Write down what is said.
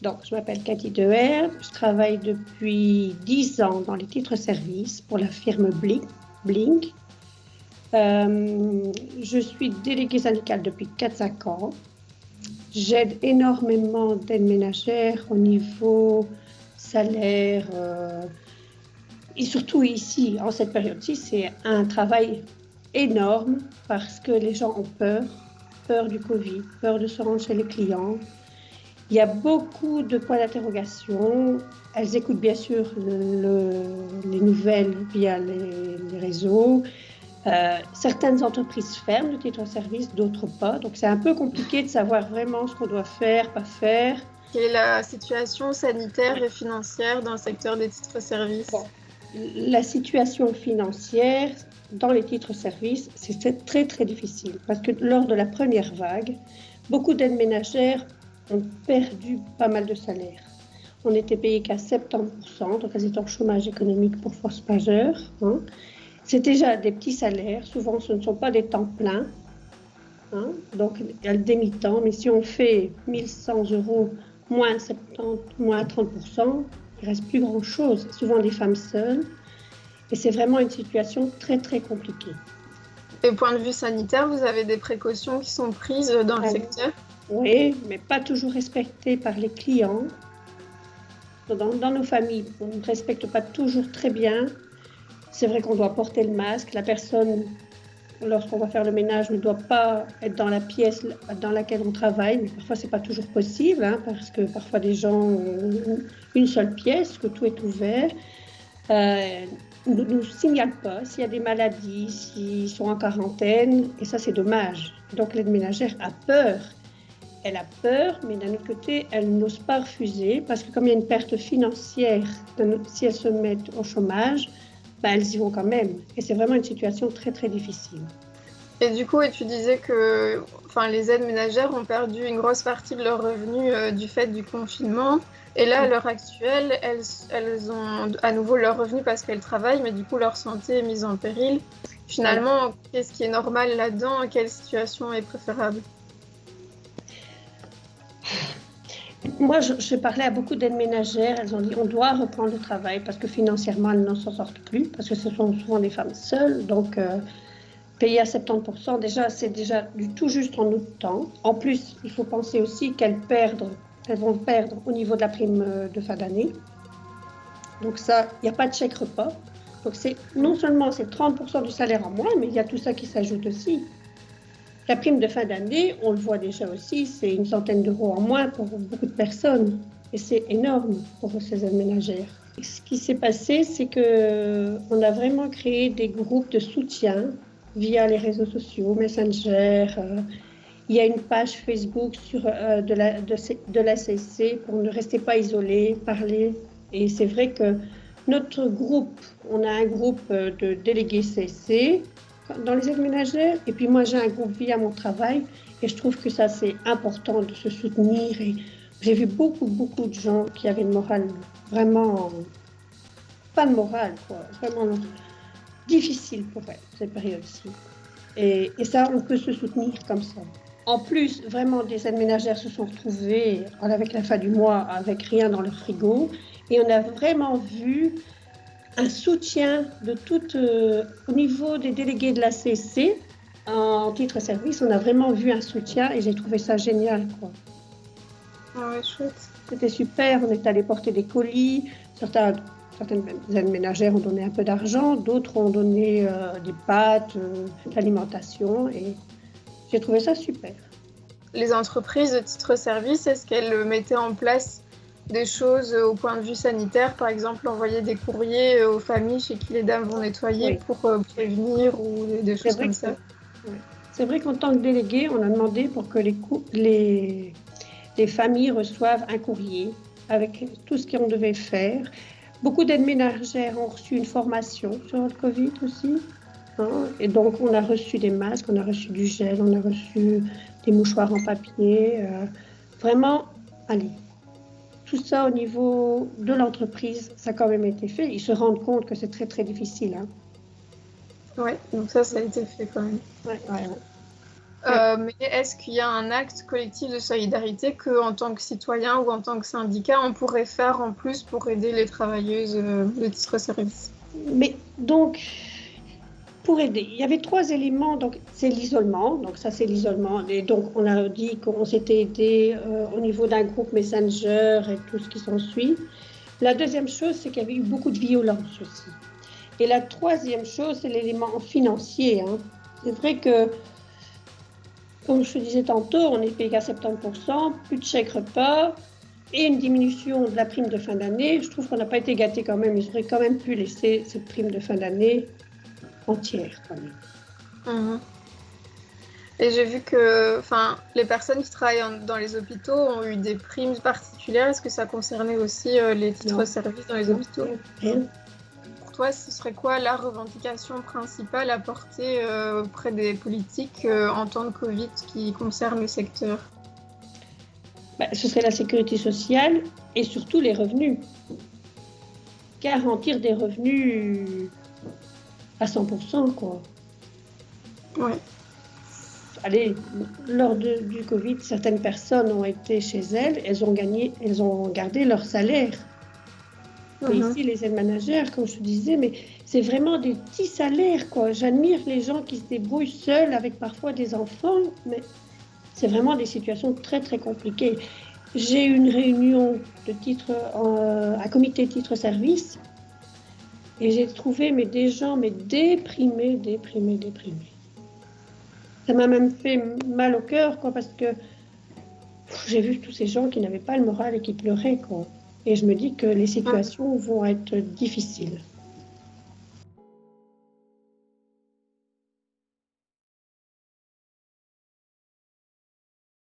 Donc, je m'appelle Cathy Deher, je travaille depuis 10 ans dans les titres-services pour la firme Blink. Je suis déléguée syndicale depuis 4-5 ans. J'aide énormément d'aides ménagères au niveau salaire. Et surtout ici, en cette période-ci, c'est un travail énorme parce que les gens ont peur du Covid, peur de se rendre chez les clients. Il y a beaucoup de points d'interrogation. Elles écoutent bien sûr les nouvelles via les réseaux. Certaines entreprises ferment le titre-service, d'autres pas. Donc c'est un peu compliqué de savoir vraiment ce qu'on doit faire, pas faire. Quelle est la situation sanitaire et financière dans le secteur des titres-services ? Bon, la situation financière dans les titres-services, c'est très très difficile parce que lors de la première vague, beaucoup d'aides ménagères ont perdu pas mal de salaire. On était payé qu'à 70%, donc elles étaient en chômage économique pour force majeure. C'est déjà des petits salaires, souvent ce ne sont pas des temps pleins, donc il y a le demi-temps, mais si on fait 1100 € moins 70, moins 30%, il ne reste plus grand-chose, souvent des femmes seules, et c'est vraiment une situation très très compliquée. Et au point de vue sanitaire, vous avez des précautions qui sont prises dans le secteur ? Oui, mais pas toujours respectées par les clients. Dans nos familles, on ne respecte pas toujours très bien. C'est vrai qu'on doit porter le masque. La personne, lorsqu'on va faire le ménage, ne doit pas être dans la pièce dans laquelle on travaille. Mais parfois, ce n'est pas toujours possible, parce que parfois, des gens ont une seule pièce, que tout est ouvert. Ne nous signalent pas s'il y a des maladies, s'ils sont en quarantaine. Et ça, c'est dommage. Donc, l'aide ménagère a peur. Elle a peur, mais d'un autre côté, elle n'ose pas refuser parce que comme il y a une perte financière, si elles se mettent au chômage, elles y vont quand même. Et c'est vraiment une situation très, très difficile. Et du coup, tu disais que les aides ménagères ont perdu une grosse partie de leurs revenus du fait du confinement. Et là, à l'heure actuelle, elles ont à nouveau leurs revenus parce qu'elles travaillent, mais du coup, leur santé est mise en péril. Finalement, qu'est-ce qui est normal là-dedans ? Quelle situation est préférable ? Moi, je parlais à beaucoup d'aides ménagères. Elles ont dit on doit reprendre le travail parce que financièrement, elles n'en s'en sortent plus parce que ce sont souvent des femmes seules. Donc, payer à 70%, c'est déjà du tout juste en notre temps. En plus, il faut penser aussi qu'elles vont perdre au niveau de la prime de fin d'année. Donc ça, il n'y a pas de chèque repas. Donc non seulement c'est 30% du salaire en moins, mais il y a tout ça qui s'ajoute aussi. La prime de fin d'année, on le voit déjà aussi, c'est une centaine d'euros en moins pour beaucoup de personnes. Et c'est énorme pour ces aides ménagères. Ce qui s'est passé, c'est qu'on a vraiment créé des groupes de soutien via les réseaux sociaux, Messenger. Il y a une page Facebook de la CSC pour ne rester pas isolé, parler. Et c'est vrai que notre groupe, on a un groupe de délégués CSC dans les aides ménagères. Et puis moi, j'ai un groupe via mon travail. Et je trouve que ça, c'est important de se soutenir. Et j'ai vu beaucoup de gens qui avaient le moral vraiment... Pas de morale, quoi. Vraiment difficile pour elles, cette période-ci. Et ça, on peut se soutenir comme ça. En plus, vraiment, des aides ménagères se sont retrouvées avec la fin du mois, avec rien dans leur frigo. Et on a vraiment vu un soutien de au niveau des délégués de la CSC, en titre-service, on a vraiment vu un soutien et j'ai trouvé ça génial, quoi. Ah ouais, chouette. C'était super, on est allé porter des colis. Certaines aides ménagères ont donné un peu d'argent, d'autres ont donné des pâtes, de l'alimentation et j'ai trouvé ça super. Les entreprises de titre-service, est-ce qu'elles mettaient en place des choses au point de vue sanitaire, par exemple envoyer des courriers aux familles chez qui les dames vont nettoyer pour prévenir ou des choses comme ça ? C'est vrai qu'en tant que délégué, on a demandé pour que les familles reçoivent un courrier avec tout ce qu'on devait faire. Beaucoup d'aides ménagères ont reçu une formation sur le Covid aussi. Et donc, on a reçu des masques, on a reçu du gel, on a reçu des mouchoirs en papier. Vraiment, tout ça au niveau de l'entreprise, ça a quand même été fait. Ils se rendent compte que c'est très, très difficile. Oui, donc ça a été fait quand même. Ouais. Mais est-ce qu'il y a un acte collectif de solidarité qu'en tant que citoyen ou en tant que syndicat, on pourrait faire en plus pour aider les travailleuses de titre-service? Mais donc, pour aider, il y avait 3 éléments. Donc, c'est l'isolement. Donc, ça, c'est l'isolement. Et donc, on a dit qu'on s'était aidé au niveau d'un groupe Messenger et tout ce qui s'ensuit. La deuxième chose, c'est qu'il y avait eu beaucoup de violence aussi. Et la troisième chose, c'est l'élément financier. Hein. C'est vrai que, comme je te disais tantôt, on est payé à 70%, plus de chèque repas et une diminution de la prime de fin d'année. Je trouve qu'on n'a pas été gâtés quand même. Ils auraient quand même pu laisser cette prime de fin d'année entière quand même. Et j'ai vu que les personnes qui travaillent dans les hôpitaux ont eu des primes particulières. Est-ce que ça concernait aussi les titres-services dans les hôpitaux? Pour toi, ce serait quoi la revendication principale à porter auprès des politiques en temps de Covid qui concerne le secteur? Ce serait la sécurité sociale et surtout les revenus. Garantir des revenus à 100%, quoi. Ouais. Allez, lors du Covid, certaines personnes ont été chez elles, elles ont gardé leur salaire. Et ici, les aides ménagères, comme je te disais, mais c'est vraiment des petits salaires, quoi. J'admire les gens qui se débrouillent seuls avec parfois des enfants, mais c'est vraiment des situations très, très compliquées. J'ai eu une réunion à comité titre-service et j'ai trouvé des gens déprimés. Ça m'a même fait mal au cœur, quoi, parce que j'ai vu tous ces gens qui n'avaient pas le moral et qui pleuraient, quoi. Et je me dis que les situations vont être difficiles.